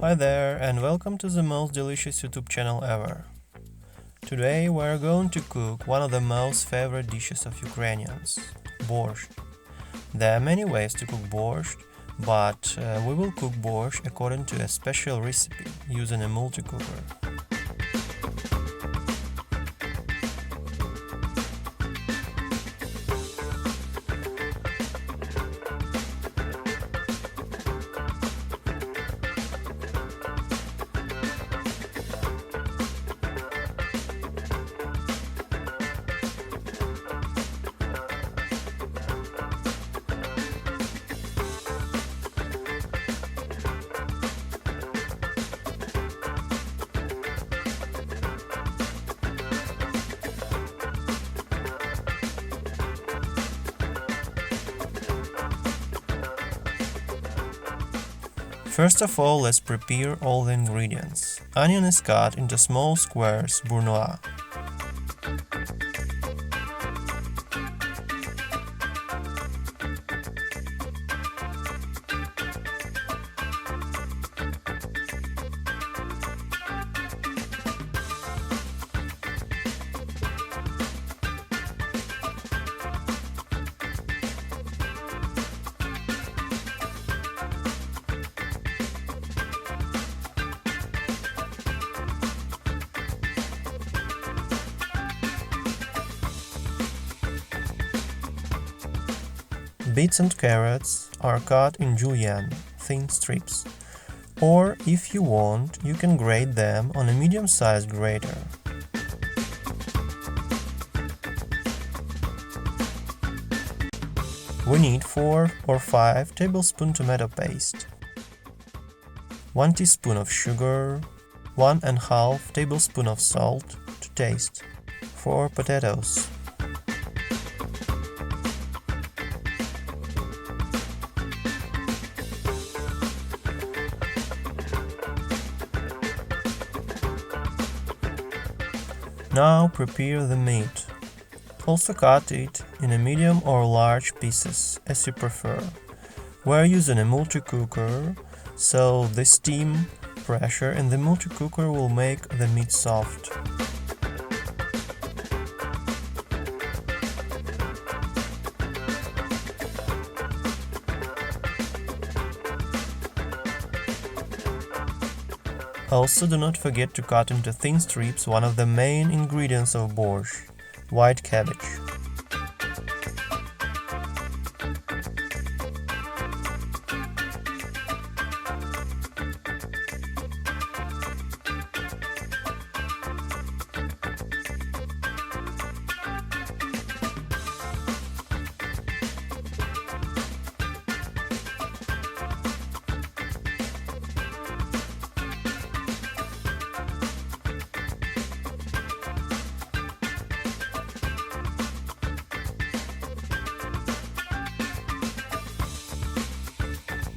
Hi there and welcome to the most delicious YouTube channel ever. Today we're going to cook one of the most favorite dishes of Ukrainians, borscht. There are many ways to cook borscht, but we will cook borscht according to a special recipe using a multicooker. First of all, let's prepare all the ingredients. Onion is cut into small squares bourgeois. Beets and carrots are cut in julienne, thin strips, or if you want, you can grate them on a medium-sized grater. We need 4 or 5 tablespoons tomato paste, 1 teaspoon of sugar, 1½ tablespoon of salt to taste, 4 potatoes. Now prepare the meat. Also cut it in a medium or large pieces, as you prefer. We're using a multicooker, so the steam pressure in the multicooker will make the meat soft. Also, do not forget to cut into thin strips one of the main ingredients of borscht, white cabbage.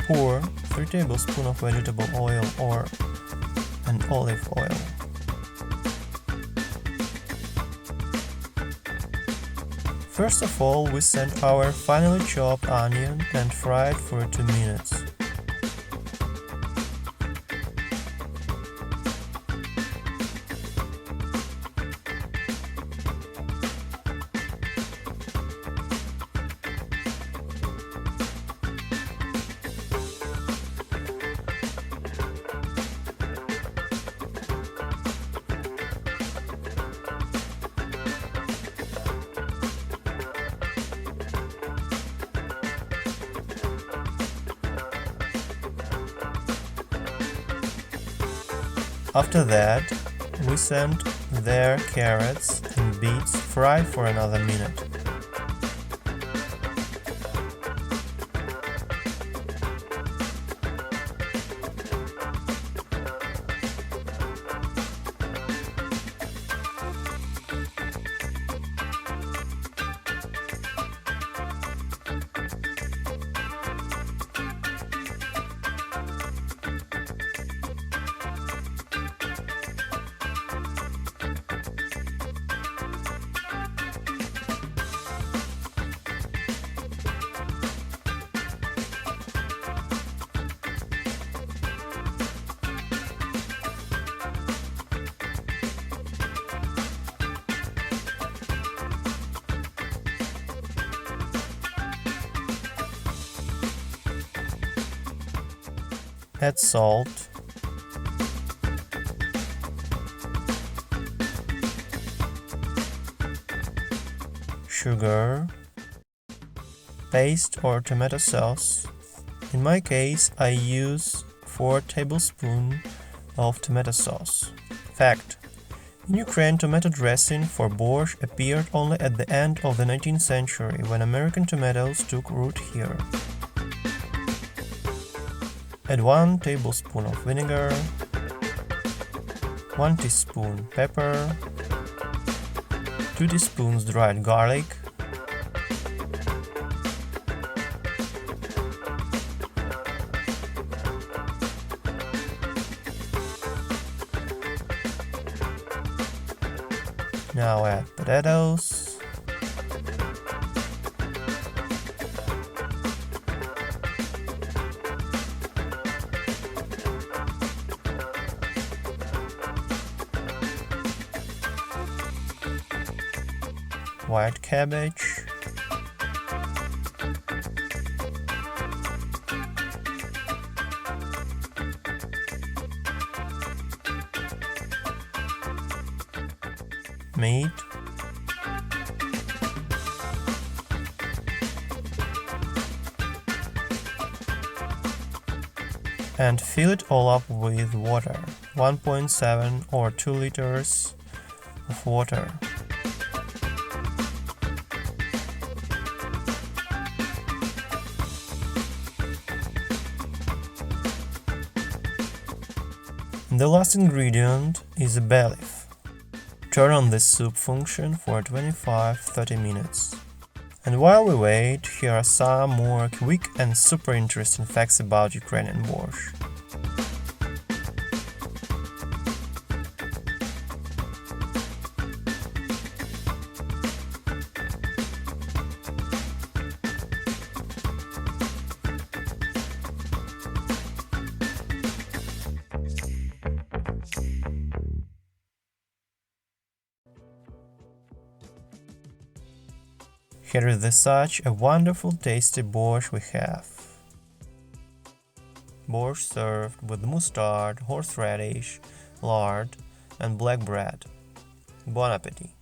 Pour 3 tablespoons of vegetable oil or an olive oil. First of all, we send our finely chopped onion and fry it for 2 minutes. After that, we send their carrots and beets fried for another minute. Add salt, sugar, paste or tomato sauce. In my case, I use 4 tablespoons of tomato sauce. Fact: in Ukraine, tomato dressing for borscht appeared only at the end of the 19th century, when American tomatoes took root here. Add 1 tablespoon of vinegar, 1 teaspoon pepper, 2 teaspoons dried garlic, now add potatoes, white cabbage, meat, and fill it all up with water, 1.7 or 2 liters of water. The last ingredient is a bay leaf. Turn on the soup function for 25–30 minutes. And while we wait, here are some more quick and super interesting facts about Ukrainian borscht. Here is such a wonderful tasty borscht we have. Borscht served with mustard, horseradish, lard and black bread. Bon appetit!